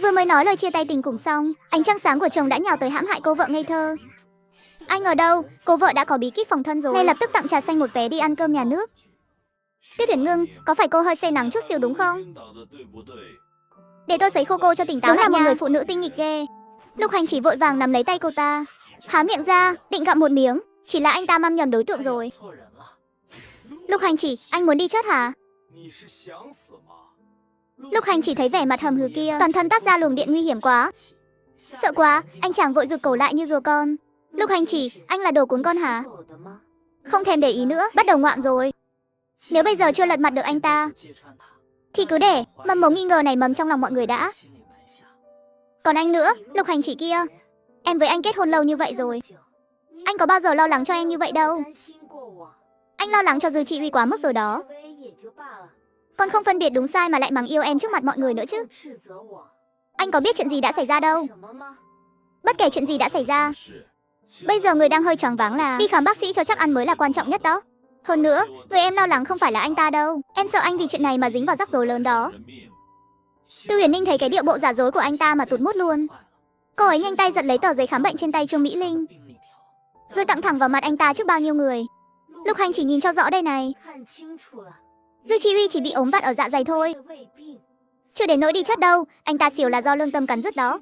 Vừa mới nói lời chia tay tình cùng xong, ánh trăng sáng của chồng đã nhào tới hãm hại cô vợ ngây thơ. Ai ngờ đâu, cô vợ đã có bí kíp phòng thân rồi. Ngay lập tức tặng trà xanh một vé đi ăn cơm nhà nước. Tiết Uyển Ngưng, có phải cô hơi say nắng chút xíu đúng không? Để tôi sấy khô cô cho tỉnh táo. Đúng là một người phụ nữ tinh nghịch ghê. Lục Hành chỉ vội vàng nắm lấy tay cô ta, há miệng ra, định gặm một miếng, chỉ là anh ta măm nhầm đối tượng rồi. Lục Hành chỉ, anh muốn đi chết hả? Lục Hành chỉ thấy vẻ mặt hầm hừ kia, toàn thân toát ra luồng điện nguy hiểm quá. Sợ quá, anh chàng vội rụt cổ lại như rùa con. Lục Hành chỉ, anh là đồ cuốn con hả? Không thèm để ý nữa, bắt đầu ngoạm rồi. Nếu bây giờ chưa lật mặt được anh ta, thì cứ để mầm mống nghi ngờ này mầm trong lòng mọi người đã. Còn anh nữa, Lục Hành chỉ kia, em với anh kết hôn lâu như vậy rồi, anh có bao giờ lo lắng cho em như vậy đâu. Anh lo lắng cho Dư Chi Uy quá mức rồi đó. Con không phân biệt đúng sai mà lại mắng yêu em trước mặt mọi người nữa chứ. Anh có biết chuyện gì đã xảy ra đâu. Bất kể chuyện gì đã xảy ra, bây giờ người đang hơi choáng váng là đi khám bác sĩ cho chắc ăn mới là quan trọng nhất đó. Hơn nữa, người em lo lắng không phải là anh ta đâu. Em sợ anh vì chuyện này mà dính vào rắc rối lớn đó. Tư Huyền Ninh thấy cái điệu bộ giả dối của anh ta mà tụt mút luôn. Cô ấy nhanh tay giật lấy tờ giấy khám bệnh trên tay Trương Mỹ Linh, rồi tặng thẳng vào mặt anh ta trước bao nhiêu người. Lục Hành chỉ nhìn cho rõ đây này. Dư Chi Uy chỉ bị ốm vặt ở dạ dày thôi, chưa đến nỗi đi chết đâu. Anh ta xỉu là do lương tâm cắn rứt đó.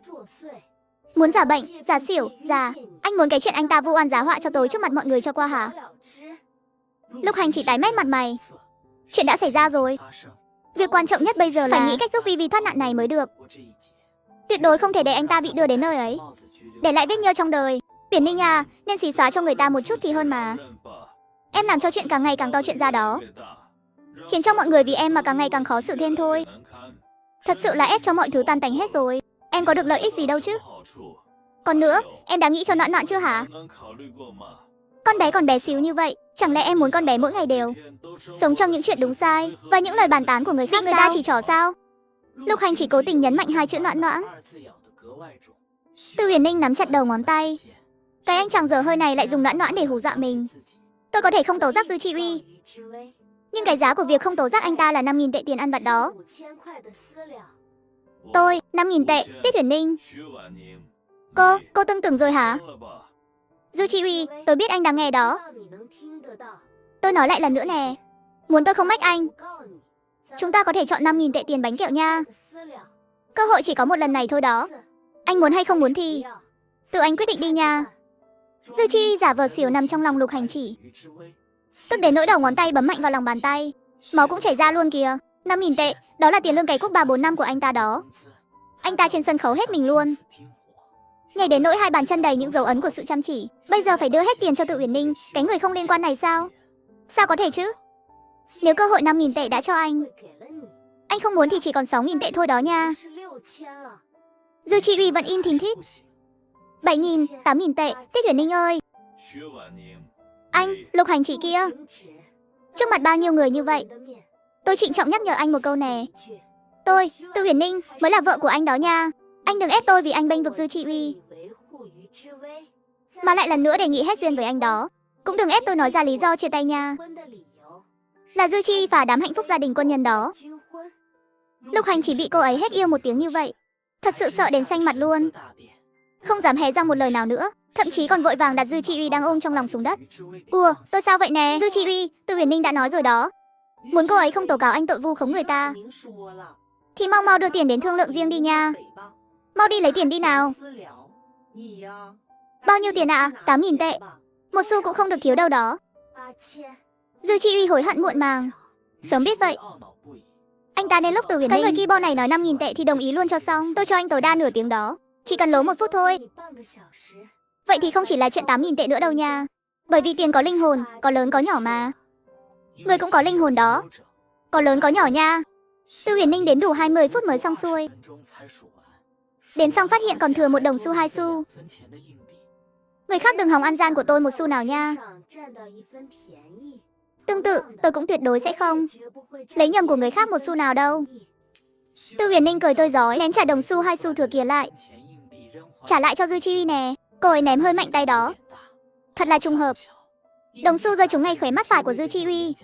Muốn giả bệnh, giả xỉu, giả. Anh muốn cái chuyện anh ta vu oan giá họa cho tối trước mặt mọi người cho qua hả? Lục Hành chỉ tái mét mặt mày. Chuyện đã xảy ra rồi. Việc quan trọng nhất bây giờ là phải nghĩ cách giúp Vi Vi thoát nạn này mới được. Tuyệt đối không thể để anh ta bị đưa đến nơi ấy, để lại vết nhơ trong đời. Uyển Ninh à, nên xí xóa cho người ta một chút thì hơn mà. Em làm cho chuyện càng ngày càng to chuyện ra đó, khiến cho mọi người vì em mà càng ngày càng khó xử thêm thôi. Thật sự là ép cho mọi thứ tan tành hết rồi. Em có được lợi ích gì đâu chứ. Còn nữa, em đã nghĩ cho Noãn Noãn chưa hả? Con bé còn bé xíu như vậy, chẳng lẽ em muốn con bé mỗi ngày đều sống trong những chuyện đúng sai và những lời bàn tán của người khác người ta chỉ trỏ sao? Lục Hành chỉ cố tình nhấn mạnh hai chữ Noãn Noãn. Tư Huyền Ninh nắm chặt đầu ngón tay. Cái anh chàng dở hơi này lại dùng Noãn Noãn để hù dọa mình. Tôi có thể không tố giác Dư Chi Uy, nhưng cái giá của việc không tố giác anh ta là 5.000 tệ tiền ăn vặt đó. Tôi, 5.000 tệ, Tiết Huyền Ninh. Cô tưng tưởng rồi hả? Dư Chi Uy, tôi biết anh đang nghe đó. Tôi nói lại lần nữa nè, muốn tôi không mách anh, chúng ta có thể chọn 5.000 tệ tiền bánh kẹo nha. Cơ hội chỉ có một lần này thôi đó. Anh muốn hay không muốn thì tự anh quyết định đi nha. Dư Chi Uy giả vờ xỉu nằm trong lòng Lục Hành chỉ, tức đến nỗi đầu ngón tay bấm mạnh vào lòng bàn tay, máu cũng chảy ra luôn kìa. 5.000 tệ, đó là tiền lương cày cuốc 3-4 năm của anh ta đó. Anh ta trên sân khấu hết mình luôn, nhảy đến nỗi hai bàn chân đầy những dấu ấn của sự chăm chỉ. Bây giờ phải đưa hết tiền cho Tự Uyển Ninh, cái người không liên quan này sao? Sao có thể chứ? Nếu cơ hội 5.000 tệ đã cho anh không muốn thì chỉ còn 6.000 tệ thôi đó nha. Dư Chi Uy vẫn im thìn thít. 7.000, 8.000 tệ, Tiết Uyển Ninh ơi. Anh, Lục Hành chỉ kia, trước mặt bao nhiêu người như vậy, tôi trịnh trọng nhắc nhở anh một câu nè. Tôi, Tư Uyển Ninh, mới là vợ của anh đó nha. Anh đừng ép tôi vì anh bênh vực Dư Chi Uy, mà lại lần nữa đề nghị hết duyên với anh đó. Cũng đừng ép tôi nói ra lý do chia tay nha, là Dư Chi Uy và đám hạnh phúc gia đình quân nhân đó. Lục Hành chỉ bị cô ấy hết yêu một tiếng như vậy, thật sự sợ đến xanh mặt luôn, không dám hé răng một lời nào nữa, thậm chí còn vội vàng đặt Dư Chi Uy đang ôm trong lòng xuống đất. Tôi sao vậy nè? Dư Chi Uy, Tư Huyền Ninh đã nói rồi đó, muốn cô ấy không tố cáo anh tội vu khống người ta thì mau mau đưa tiền đến thương lượng riêng đi nha. Mau đi lấy tiền đi nào. Bao nhiêu tiền ạ? 8.000 tệ. Một xu cũng không được thiếu đâu đó. Dư Chi Uy hối hận muộn màng. Sớm biết vậy, anh ta nên lúc Từ Huyền Ninh, cái người keyboard này nói 5.000 tệ thì đồng ý luôn cho xong. Tôi cho anh tối đa nửa tiếng đó, chỉ cần lố 1 phút thôi. Vậy thì không chỉ là chuyện 8.000 tệ nữa đâu nha, bởi vì tiền có linh hồn, có lớn có nhỏ mà. Người cũng có linh hồn đó, có lớn có nhỏ nha. Tư Huyền Ninh đếm đủ 20 phút mới xong xuôi. Đến xong phát hiện còn thừa 1 đồng xu 2 xu. Người khác đừng hòng ăn gian của tôi 1 xu nào nha. Tương tự, tôi cũng tuyệt đối sẽ không lấy nhầm của người khác 1 xu nào đâu. Tư Huyền Ninh cười tươi rói, ném trả đồng xu 2 xu thừa kia lại, trả lại cho Dư Chi Uy nè. Cô ấy ném hơi mạnh tay đó, thật là trùng hợp. Đồng xu rơi trúng ngay khóe mắt phải của Dư Chi Uy.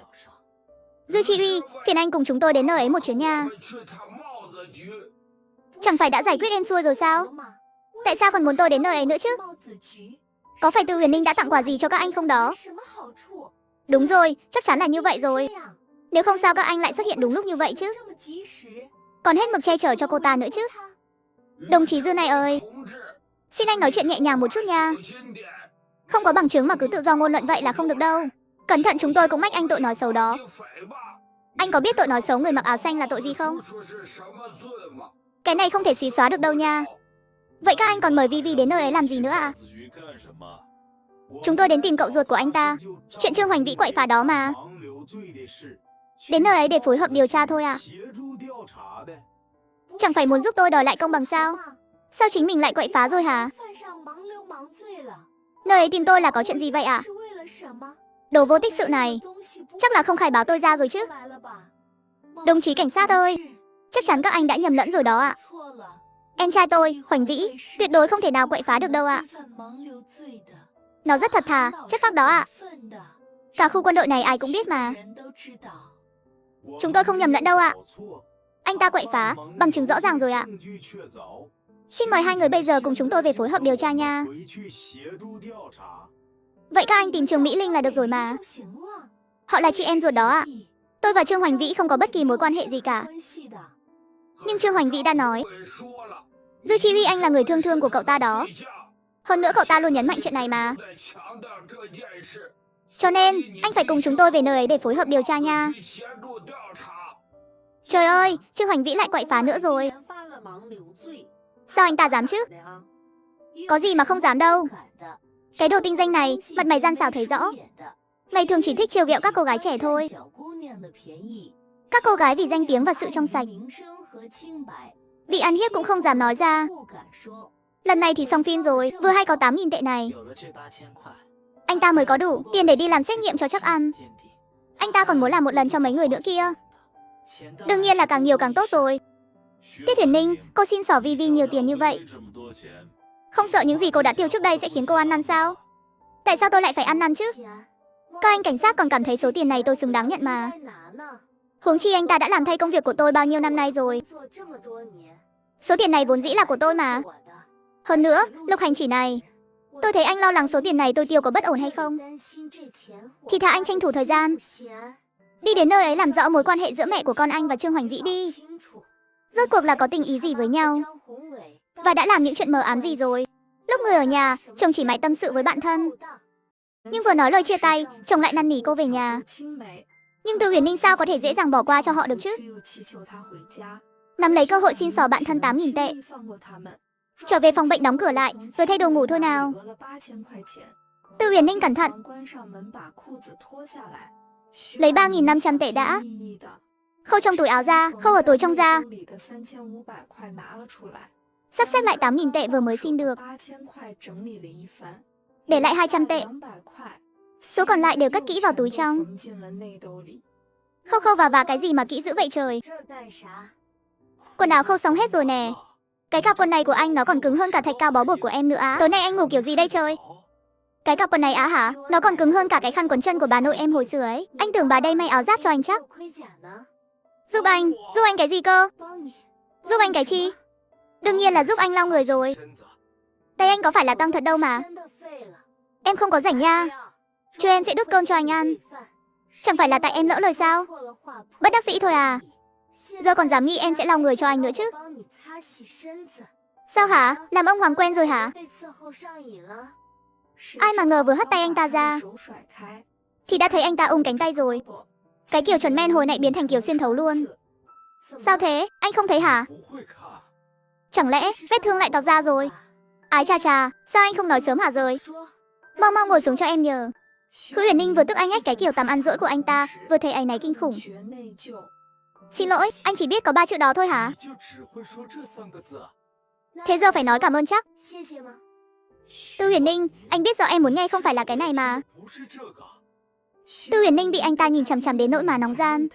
Dư Chi Uy, phiền anh cùng chúng tôi đến nơi ấy một chuyến nha. Chẳng phải đã giải quyết em xuôi rồi sao? Tại sao còn muốn tôi đến nơi ấy nữa chứ? Có phải Tư Huyền Ninh đã tặng quà gì cho các anh không đó? Đúng rồi, chắc chắn là như vậy rồi. Nếu không sao các anh lại xuất hiện đúng lúc như vậy chứ? Còn hết mực che chở cho cô ta nữa chứ? Đồng chí Dư này ơi, xin anh nói chuyện nhẹ nhàng một chút nha. Không có bằng chứng mà cứ tự do ngôn luận vậy là không được đâu. Cẩn thận chúng tôi cũng mách anh tội nói xấu đó. Anh có biết tội nói xấu người mặc áo xanh là tội gì không? Cái này không thể xí xóa được đâu nha. Vậy các anh còn mời Vi Vi đến nơi ấy làm gì nữa à? Chúng tôi đến tìm cậu ruột của anh ta. Chuyện Trương Hoành Vĩ quậy phá đó mà. Đến nơi ấy để phối hợp điều tra thôi à? Chẳng phải muốn giúp tôi đòi lại công bằng sao? Sao chính mình lại quậy phá rồi hả? Nơi ấy tìm tôi là có chuyện gì vậy ạ? Đồ vô tích sự này, chắc là không khai báo tôi ra rồi chứ? Đồng chí cảnh sát ơi, chắc chắn các anh đã nhầm lẫn rồi đó ạ. Em trai tôi, Hoành Vĩ, tuyệt đối không thể nào quậy phá được đâu ạ. Nó rất thật thà, chất phác đó ạ. Cả khu quân đội này ai cũng biết mà. Chúng tôi không nhầm lẫn đâu ạ. Anh ta quậy phá, bằng chứng rõ ràng rồi ạ. Xin mời hai người bây giờ cùng chúng tôi về phối hợp điều tra nha. Vậy các anh tìm Trường Mỹ Linh là được rồi mà. Họ là chị em ruột đó ạ. Tôi và Trương Hoành Vĩ không có bất kỳ mối quan hệ gì cả. Nhưng Trương Hoành Vĩ đã nói, Dư Chi Huy anh là người thương thương của cậu ta đó. Hơn nữa cậu ta luôn nhấn mạnh chuyện này mà. Cho nên, anh phải cùng chúng tôi về nơi ấy để phối hợp điều tra nha. Trời ơi, Trương Hoành Vĩ lại quậy phá nữa rồi. Sao anh ta dám chứ? Có gì mà không dám đâu. Cái đồ tinh danh này, mặt mày gian xảo thấy rõ. Ngày thường chỉ thích trêu ghẹo các cô gái trẻ thôi. Các cô gái vì danh tiếng và sự trong sạch, bị ăn hiếp cũng không dám nói ra. Lần này thì xong phim rồi, vừa hay có 8.000 tệ này. Anh ta mới có đủ tiền để đi làm xét nghiệm cho chắc ăn. Anh ta còn muốn làm một lần cho mấy người nữa kia. Đương nhiên là càng nhiều càng tốt rồi. Tiết Huyền Ninh, cô xin xỏ Vi Vi nhiều tiền như vậy. Không sợ những gì cô đã tiêu trước đây sẽ khiến cô ăn năn sao? Tại sao tôi lại phải ăn năn chứ? Các anh cảnh sát còn cảm thấy số tiền này tôi xứng đáng nhận mà. Huống chi anh ta đã làm thay công việc của tôi bao nhiêu năm nay rồi. Số tiền này vốn dĩ là của tôi mà. Hơn nữa, Lục Hành chỉ này, tôi thấy anh lo lắng số tiền này tôi tiêu có bất ổn hay không. Thì thà anh tranh thủ thời gian, đi đến nơi ấy làm rõ mối quan hệ giữa mẹ của con anh và Trương Hoành Vĩ đi. Rốt cuộc là có tình ý gì với nhau, và đã làm những chuyện mờ ám gì rồi. Lúc người ở nhà, chồng chỉ mãi tâm sự với bạn thân. Nhưng vừa nói lời chia tay, chồng lại năn nỉ cô về nhà. Nhưng Tư Huyền Ninh sao có thể dễ dàng bỏ qua cho họ được chứ? Nắm lấy cơ hội xin xỏ bạn thân 8.000 tệ. Trở về phòng bệnh đóng cửa lại, rồi thay đồ ngủ thôi nào. Tư Huyền Ninh cẩn thận. Lấy 3.500 tệ đã. Khâu trong túi áo ra, khâu ở túi trong ra. Sắp xếp lại 8.000 tệ vừa mới xin được. Để lại 200 tệ. Số còn lại đều cất kỹ vào túi trong. Khâu khâu và cái gì mà kỹ dữ vậy trời. Quần áo khâu xong hết rồi nè. Cái cặp quần này của anh nó còn cứng hơn cả thạch cao bó bột của em nữa á. Tối nay anh ngủ kiểu gì đây trời? Cái cặp quần này á hả? Nó còn cứng hơn cả cái khăn quấn chân của bà nội em hồi xưa ấy. Anh tưởng bà đây may áo giáp cho anh chắc. Giúp anh cái gì cơ? Giúp anh cái chi? Đương nhiên là giúp anh lau người rồi. Tay anh có phải là tăng thật đâu mà. Em không có rảnh nha. Chưa em sẽ đút cơm cho anh ăn. Chẳng phải là tại em lỡ lời sao? Bất đắc dĩ thôi à. Giờ còn dám nghĩ em sẽ lau người cho anh nữa chứ? Sao hả? Làm ông Hoàng quen rồi hả? Ai mà ngờ vừa hất tay anh ta ra thì đã thấy anh ta ôm cánh tay rồi. Cái kiểu chuẩn men hồi nãy biến thành kiểu xuyên thấu luôn. Sao thế? Anh không thấy hả? Chẳng lẽ vết thương lại tọt ra rồi? Ái chà chà, sao anh không nói sớm hả rồi? Mau mau ngồi xuống cho em nhờ. Hứa Huyền Ninh vừa tức anh ách cái kiểu tắm ăn dỗi của anh ta, vừa thấy áy náy kinh khủng. Xin lỗi, anh chỉ biết có 3 chữ đó thôi hả? Thế giờ phải nói cảm ơn chắc. Tư Huyền Ninh, anh biết rõ em muốn nghe không phải là cái này mà. Tư Huyền Ninh bị anh ta nhìn chằm chằm đến nỗi mà nóng gian.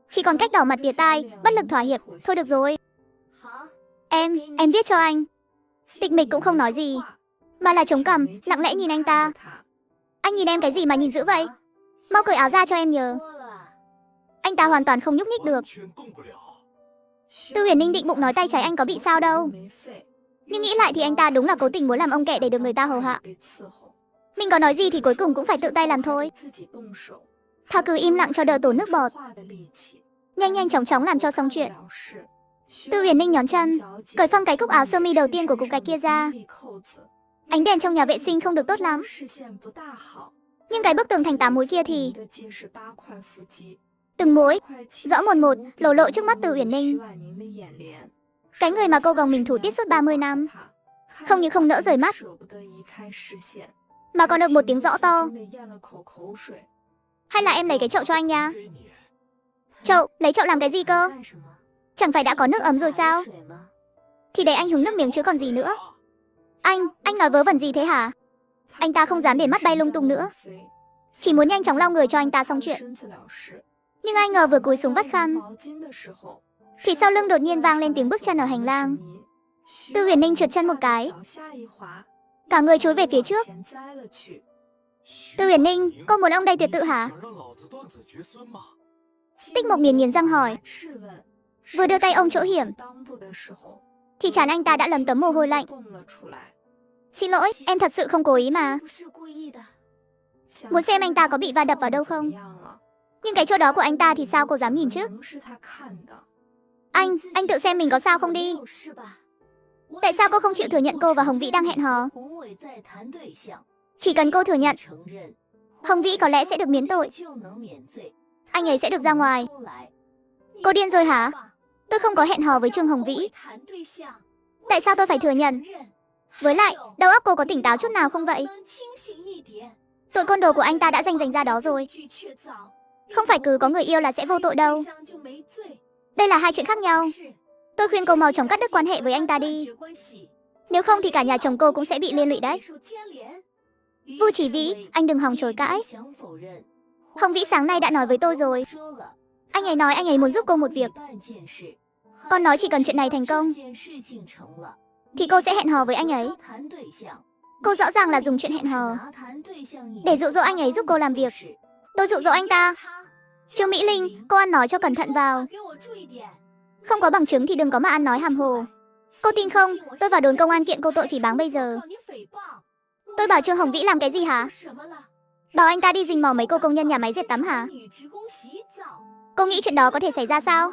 Chỉ còn cách đỏ mặt tía tai, bất lực thỏa hiệp. Thôi được rồi. Em viết cho anh. Tịch mịch cũng không nói gì, mà là chống cằm, lặng lẽ nhìn anh ta. Anh nhìn em cái gì mà nhìn dữ vậy? Mau cởi áo ra cho em nhờ. Anh ta hoàn toàn không nhúc nhích được. Tư Huyền Ninh định bụng nói tay trái anh có bị sao đâu. Nhưng nghĩ lại thì anh ta đúng là cố tình muốn làm ông kẹ để được người ta hầu hạ. Mình có nói gì thì cuối cùng cũng phải tự tay làm thôi. Thà cứ im lặng cho đỡ tốn nước bọt. Nhanh nhanh chóng chóng làm cho xong chuyện. Tư Huyền Ninh nhón chân, cởi phăng cái cúc áo sơ mi đầu tiên của cục gạch kia ra. Ánh đèn trong nhà vệ sinh không được tốt lắm. Nhưng cái bức tường thành 8 múi kia thì từng múi, rõ một, lộ lộ trước mắt Tư Huyền Ninh. Cái người mà cô gồng mình thủ tiết suốt 30 năm. Không những không nỡ rời mắt, mà còn được một tiếng rõ to. Hay là em lấy cái chậu cho anh nha. Chậu, lấy chậu làm cái gì cơ? Chẳng phải đã có nước ấm rồi sao? Thì để anh hứng nước miếng chứ còn gì nữa. Anh nói vớ vẩn gì thế hả? Anh ta không dám để mắt bay lung tung nữa. Chỉ muốn nhanh chóng lau người cho anh ta xong chuyện. Nhưng ai ngờ vừa cúi xuống vắt khăn thì sau lưng đột nhiên vang lên tiếng bước chân ở hành lang. Tư Huyền Ninh trượt chân một cái, cả người trối về phía trước. Tư Huyền Ninh, cô muốn ông đây tuyệt tự hả? Tích Mộc nghiến nghiến răng hỏi. Vừa đưa tay ông chỗ hiểm thì trán anh ta đã lấm tấm mồ hôi lạnh. Xin lỗi, em thật sự không cố ý mà. Muốn xem anh ta có bị va đập vào đâu không? Nhưng cái chỗ đó của anh ta thì sao cô dám nhìn chứ? Anh tự xem mình có sao không đi. Tại sao cô không chịu thừa nhận cô và Hồng Vĩ đang hẹn hò? Chỉ cần cô thừa nhận, Hồng Vĩ có lẽ sẽ được miễn tội. Anh ấy sẽ được ra ngoài. Cô điên rồi hả? Tôi không có hẹn hò với Trương Hồng Vĩ. Tại sao tôi phải thừa nhận? Với lại, đầu óc cô có tỉnh táo chút nào không vậy? Tội côn đồ của anh ta đã rành ra đó rồi. Không phải cứ có người yêu là sẽ vô tội đâu. Đây là hai chuyện khác nhau. Tôi khuyên cô mau chóng cắt đứt quan hệ với anh ta đi. Nếu không thì cả nhà chồng cô cũng sẽ bị liên lụy đấy. Vu Chỉ Vĩ, anh đừng hòng chối cãi. Hồng Vĩ sáng nay đã nói với tôi rồi. Anh ấy nói anh ấy muốn giúp cô một việc. Con nói chỉ cần chuyện này thành công thì cô sẽ hẹn hò với anh ấy. Cô rõ ràng là dùng chuyện hẹn hò để dụ dỗ anh ấy giúp cô làm việc. Tôi dụ dỗ anh ta. Trương Mỹ Linh, cô ăn nói cho cẩn thận vào. Không có bằng chứng thì đừng có mà ăn nói hàm hồ. Cô tin không, tôi vào đồn công an kiện cô tội phỉ báng bây giờ. Tôi bảo Trương Hồng Vĩ làm cái gì hả? Bảo anh ta đi rình mò mấy cô công nhân nhà máy dệt tắm hả? Cô nghĩ chuyện đó có thể xảy ra sao?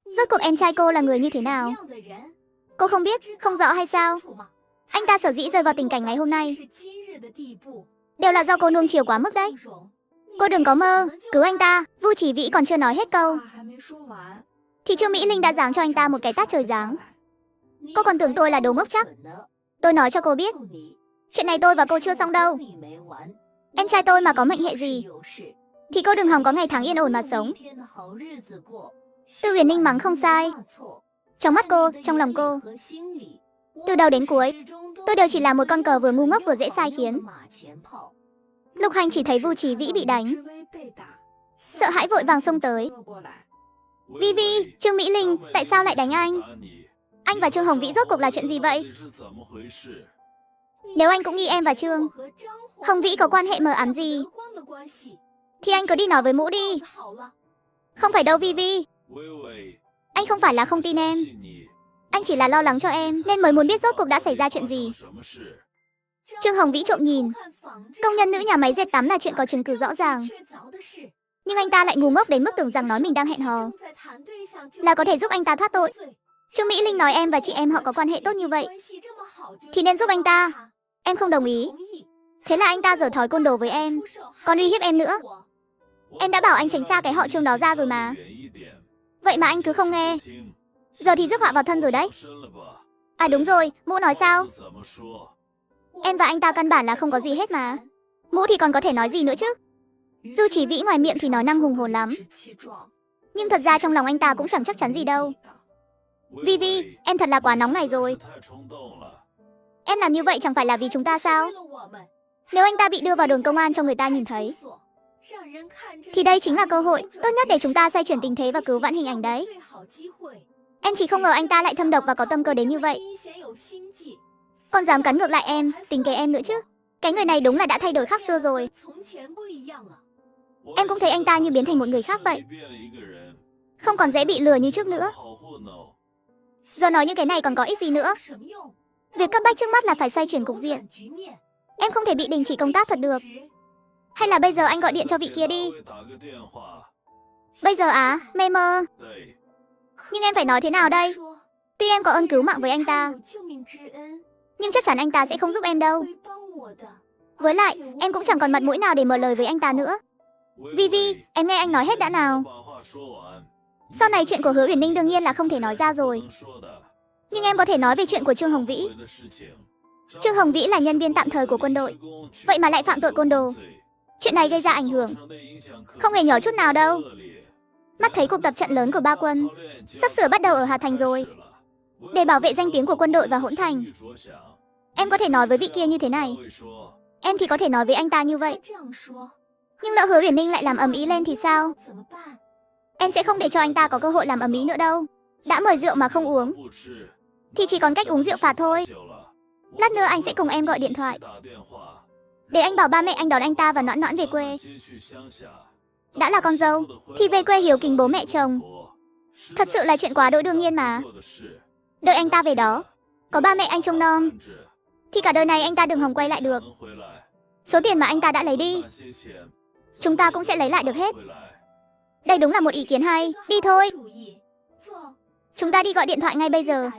Rốt cuộc em trai cô là người như thế nào? Cô không biết, không rõ hay sao? Anh ta sở dĩ rơi vào tình cảnh ngày hôm nay đều là do cô nuông chiều quá mức đấy. Cô đừng có mơ, cứu anh ta. Vu Chỉ Vĩ còn chưa nói hết câu thì Trương Mỹ Linh đã giáng cho anh ta một cái tát trời giáng. Cô còn tưởng tôi là đồ ngốc chắc. Tôi nói cho cô biết, chuyện này tôi và cô chưa xong đâu. Em trai tôi mà có mệnh hệ gì thì cô đừng hòng có ngày tháng yên ổn mà sống. Tư Huyền Ninh mắng không sai. Trong mắt cô, trong lòng cô, từ đầu đến cuối, tôi đều chỉ là một con cờ vừa ngu ngốc vừa dễ sai khiến. Lục Hành chỉ thấy Vu Chỉ Vĩ bị đánh, sợ hãi vội vàng xông tới. Vi Vi, Trương Mỹ Linh, tại sao lại đánh anh? Anh và Trương Hồng Vĩ rốt cuộc là chuyện gì vậy? Nếu anh cũng nghi em và Trương Hồng Vĩ có quan hệ mờ ám gì thì anh cứ đi nói với Mũ đi. Không phải đâu Vi Vi. Anh không phải là không tin em. Anh chỉ là lo lắng cho em nên mới muốn biết rốt cuộc đã xảy ra chuyện gì. Trương Hồng Vĩ trộm nhìn công nhân nữ nhà máy dệt tắm là chuyện có chứng cứ rõ ràng. Nhưng anh ta lại ngu ngốc đến mức tưởng rằng nói mình đang hẹn hò là có thể giúp anh ta thoát tội. Trương Mỹ Linh nói em và chị em họ có quan hệ tốt như vậy thì nên giúp anh ta. Em không đồng ý. Thế là anh ta giở thói côn đồ với em, còn uy hiếp em nữa. Em đã bảo anh tránh xa cái họ Trương đó ra rồi mà. Vậy mà anh cứ không nghe. Giờ thì rước họa vào thân rồi đấy. À đúng rồi, Mũ nói sao? Em và anh ta căn bản là không có gì hết mà. Mũ thì còn có thể nói gì nữa chứ? Dù Chỉ Vĩ ngoài miệng thì nói năng hùng hồn lắm, nhưng thật ra trong lòng anh ta cũng chẳng chắc chắn gì đâu. Vi Vi, em thật là quá nóng này rồi. Em làm như vậy chẳng phải là vì chúng ta sao? Nếu anh ta bị đưa vào đồn công an cho người ta nhìn thấy thì đây chính là cơ hội tốt nhất để chúng ta xoay chuyển tình thế và cứu vãn hình ảnh đấy. Em chỉ không ngờ anh ta lại thâm độc và có tâm cơ đến như vậy. Còn dám cắn ngược lại em, tính kế em nữa chứ. Cái người này đúng là đã thay đổi khác xưa rồi. Em cũng thấy anh ta như biến thành một người khác vậy. Không còn dễ bị lừa như trước nữa. Giờ nói những cái này còn có ích gì nữa. Việc cấp bách trước mắt là phải xoay chuyển cục diện. Em không thể bị đình chỉ công tác thật được. Hay là bây giờ anh gọi điện cho vị kia đi. Bây giờ á, mê mơ. Nhưng em phải nói thế nào đây? Tuy em có ơn cứu mạng với anh ta, nhưng chắc chắn anh ta sẽ không giúp em đâu. Với lại, em cũng chẳng còn mặt mũi nào để mở lời với anh ta nữa. Vivi, em nghe anh nói hết đã nào. Sau này chuyện của Hứa Uyển Ninh đương nhiên là không thể nói ra rồi. Nhưng em có thể nói về chuyện của Trương Hồng Vĩ. Trương Hồng Vĩ là nhân viên tạm thời của quân đội, vậy mà lại phạm tội côn đồ. Chuyện này gây ra ảnh hưởng không hề nhỏ chút nào đâu. Mắt thấy cuộc tập trận lớn của ba quân sắp sửa bắt đầu ở Hà Thành rồi. Để bảo vệ danh tiếng của quân đội và hỗn thành, em có thể nói với vị kia như thế này. Em thì có thể nói với anh ta như vậy. Nhưng lỡ Hứa Uyển Ninh lại làm ầm ĩ lên thì sao? Em sẽ không để cho anh ta có cơ hội làm ầm ĩ nữa đâu. Đã mời rượu mà không uống thì chỉ còn cách uống rượu phạt thôi. Lát nữa anh sẽ cùng em gọi điện thoại để anh bảo ba mẹ anh đón anh ta và Noãn Noãn về quê. Đã là con dâu thì về quê hiếu kính bố mẹ chồng. Thật sự là chuyện quá đỗi đương nhiên mà. Đợi anh ta về đó, có ba mẹ anh trông nom thì cả đời này anh ta đừng hòng quay lại được. Số tiền mà anh ta đã lấy đi, chúng ta cũng sẽ lấy lại được hết. Đây đúng là một ý kiến hay. Đi thôi. Chúng ta đi gọi điện thoại ngay bây giờ.